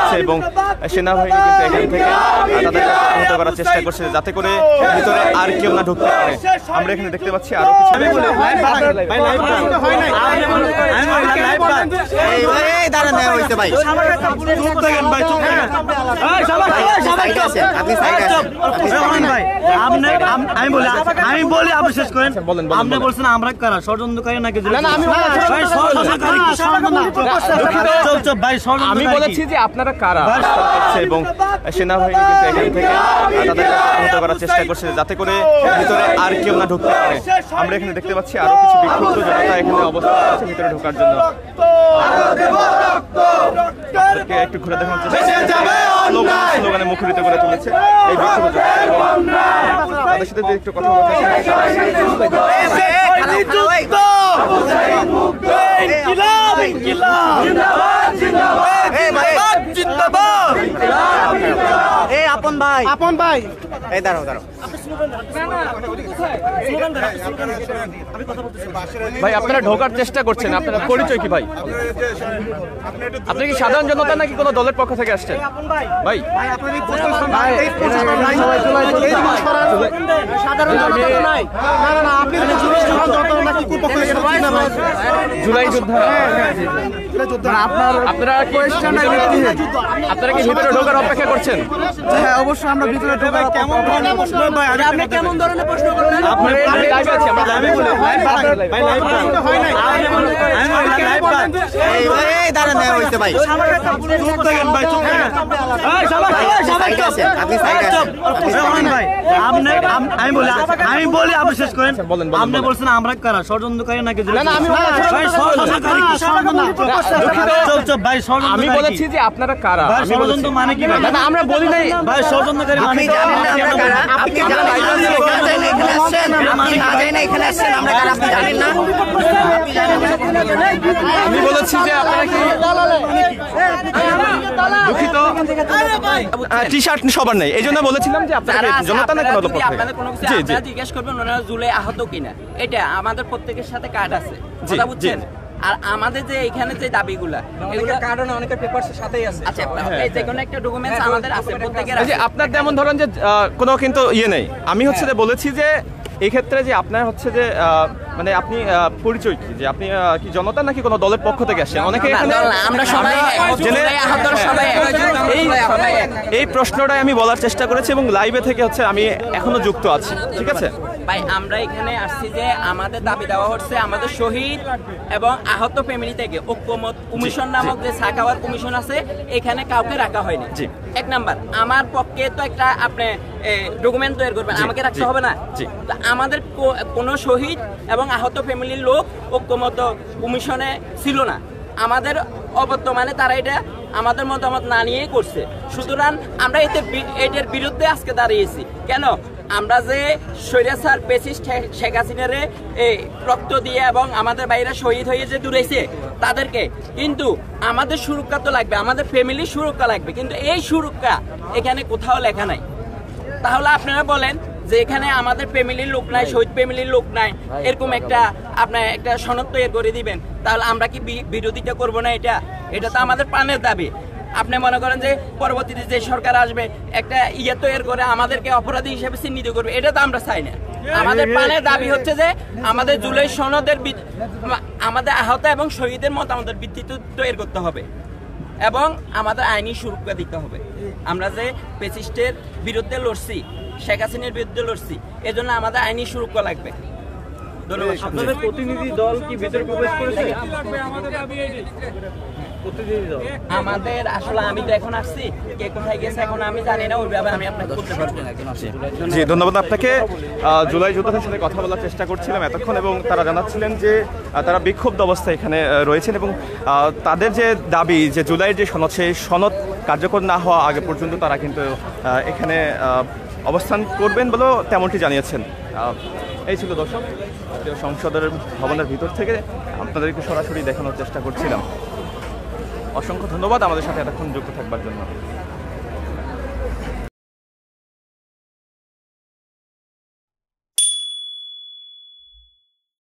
করছে এবং সেনাবাহিনী কিন্তু এখান থেকে তাদেরকে আহত করার চেষ্টা করছে যাতে করে ভিতরে আর কেউ না ঢুকতে পারে। আমরা এখানে দেখতে পাচ্ছি আরো কিছু আমি বলি আপনি শেষ করেন। আপনি বলছেন আমরা কারা ষড়যন্ত্রকারী নাকি? আমি বলেছি যে আপনারা কারা এবং সেনাবাহিনী কিন্তু এখান থেকে তাদেরকে আহত করার চেষ্টা করছে যাতে করে ভিতরে আর কেউ না ঢুকতে পারে। আমরা এখানে দেখতে পাচ্ছি আরো কিছু বিক্ষুব্ধ জনতা এখানে অবস্থান করছে ভিতরে ঢোকার জন্য। একটু ঘুরে দেখানোর চেষ্টা স্লোগানে মুখরিত করে তুলেছে এই বিক্ষুব্ধ জনতা। তাদের সাথে একটু কথা বলতে আপন ভাই এই দাঁড়াও ভাই, আপনারা ঢোকার চেষ্টা করছেন, আপনারা পরিচয় কি ভাই? আপনি কি সাধারণ জনতা নাকি কোনো দলের পক্ষ থেকে আসছেন? ভাই জুলাই যোদ্ধা আপনারা কি ভিতরে ঢোকার অপেক্ষা করছেন? হ্যাঁ অবশ্যই আমরা ভিতরে ঢোকার কেমন ধরনের প্রশ্ন ভাই? আপনি কেমন ধরনের প্রশ্ন করলেন? আপনি লাইভে আছি, আমরা লাইভে বলে ভাই লাইভ হয় নাই। এই দাঁড়ান হইছে ভাই, চুপ থাকেন ভাই, চুপ থাকেন। এই সবাই আছে, আপনি সাইড আছেন ভাই। আমি বলি আপনি শেষ করেন। আপনি বলছেন আমরা কারা ষড়যন্ত্রকারী নাকি? আমি বলেছি যে আপনারা কারা। ষড়যন্ত্র মানে কি? আমরা বলি নাই ভাই ষড়যন্ত্রকারী মানে আমি বলেছি যে আপনারা কি দুঃখিত, টি শার্ট সবার নেই, এই জন্য বলেছিলাম যে আপনারা জনতা না কোনো পক্ষ থেকে জিজ্ঞেস করবেন ওনারা জুলাই আহত কিনা। এটা আমাদের প্রত্যেকের সাথে কার্ড আছে, কথা বুঝছেন? আর আমাদের যে এখানে যে দাবিগুলা এগুলো কারণে অনেকের পেপারসের সাথেই আছে। আচ্ছা যে কোনো একটা ডকুমেন্টস আমাদের আছে প্রত্যেকের আছে। আপনার যেমন ধরেন যে কোনো কিন্তু ইয়ে নেই। আমি হচ্ছে যে বলেছি যে এই ক্ষেত্রে যে আপনার হচ্ছে যে মানে আপনি পরিচয় কি, যে আপনি কি জনতা নাকি কোনো দলের পক্ষ থেকে আসছেন? অনেকে আমরা সবাই এই প্রশ্নটাই আমি বলার চেষ্টা করেছি এবং লাইভে থেকে হচ্ছে আমি এখনো যুক্ত আছি, ঠিক আছে ভাই? আমরা এখানে আসছি যে আমাদের দাবি দেওয়া হচ্ছে আমাদের শহীদ এবং আহত ফ্যামিলি থেকে ঐক্যমত কমিশন নামক যে সাকাওয়াত কমিশন আছে এখানে কাউকে রাখা হয়নি। এক নাম্বার, আমার পক্ষে তো একটা আপনি ডকুমেন্ট তৈরি করবেন, আমাকে রাখতে হবে না? আমাদের কোনো শহীদ এবং আহত ফ্যামিলির লোক ঐক্যমত কমিশনে ছিল না। আমাদের অবর্তমানে তারা এটা আমাদের মতামত না নিয়েই করছে। সুতরাং আমরা এটার বিরুদ্ধে আজকে দাঁড়িয়েছি। কেন? আমরা যে স্বৈরাচার পেসিস্ট শেখ হাসিনারে রক্ত দিয়ে এবং আমাদের বাইরে শহীদ হয়ে যে দূরেছে তাদেরকে, কিন্তু আমাদের সুরক্ষা তো লাগবে, আমাদের ফ্যামিলির সুরক্ষা লাগবে, কিন্তু এই সুরক্ষা এখানে কোথাও লেখা নাই। তাহলে আপনারা বলেন যে এখানে আমাদের ফ্যামিলির লোক নাই, শহীদ ফ্যামিলির লোক নাই, এরকম একটা আপনার একটা সনদ তৈরি করে দিবেন, তাহলে আমরা কি বিরোধিতা করবো না? এটা তো আমাদের প্রাণের দাবি। আপনি মনে করেন যে পরবর্তীতে যে সরকার আসবে একটা ইয়ে তৈরি করে আমাদেরকে অপরাধী হিসেবে চিহ্নিত করবে, এটা তো আমরা চাই না। আমাদের প্রাণের দাবি হচ্ছে যে আমাদের জুলাই সনদের আমাদের আহত এবং শহীদের মতামতের ভিত্তিতে তৈরি করতে হবে এবং আমাদের আইনি সুরক্ষা দিতে হবে। আমরা যে পেসিস্টের বিরুদ্ধে লড়ছি, শেখ হাসিনার বিরুদ্ধে লড়ছি, এজন্য আমাদের আইনি সুরক্ষা লাগবে। ধন্যবাদ। প্রতিনিধি দল কি ভিতরে প্রবেশ করেছে? আমাদের আসলে আমি তো এখন আসছি, কে কোথায় গেছে এখন আমি জানি না, ওই ব্যাপারে আমি আপনাকে বলতে পারবো না। জি ধন্যবাদ আপনাকে। জুলাই যোদ্ধাদের সাথে কথা বলার চেষ্টা করছিলাম এতক্ষণ এবং তারা জানাচ্ছিলেন যে তারা বিক্ষুব্ধ অবস্থায় এখানে রয়েছেন এবং তাদের যে দাবি যে জুলাইয়ের যে সনদ, সেই সনদ কার্যকর না হওয়া আগে পর্যন্ত তারা কিন্তু এখানে অবস্থান করবেন বলেও তেমনটি জানিয়েছেন। এই ছিল দর্শক সংসদের ভবনের ভিতর থেকে আপনাদেরকে সরাসরি দেখানোর চেষ্টা করছিলাম। অসংখ্য ধন্যবাদ আমাদের সাথে এতক্ষণ যুক্ত থাকবার জন্য।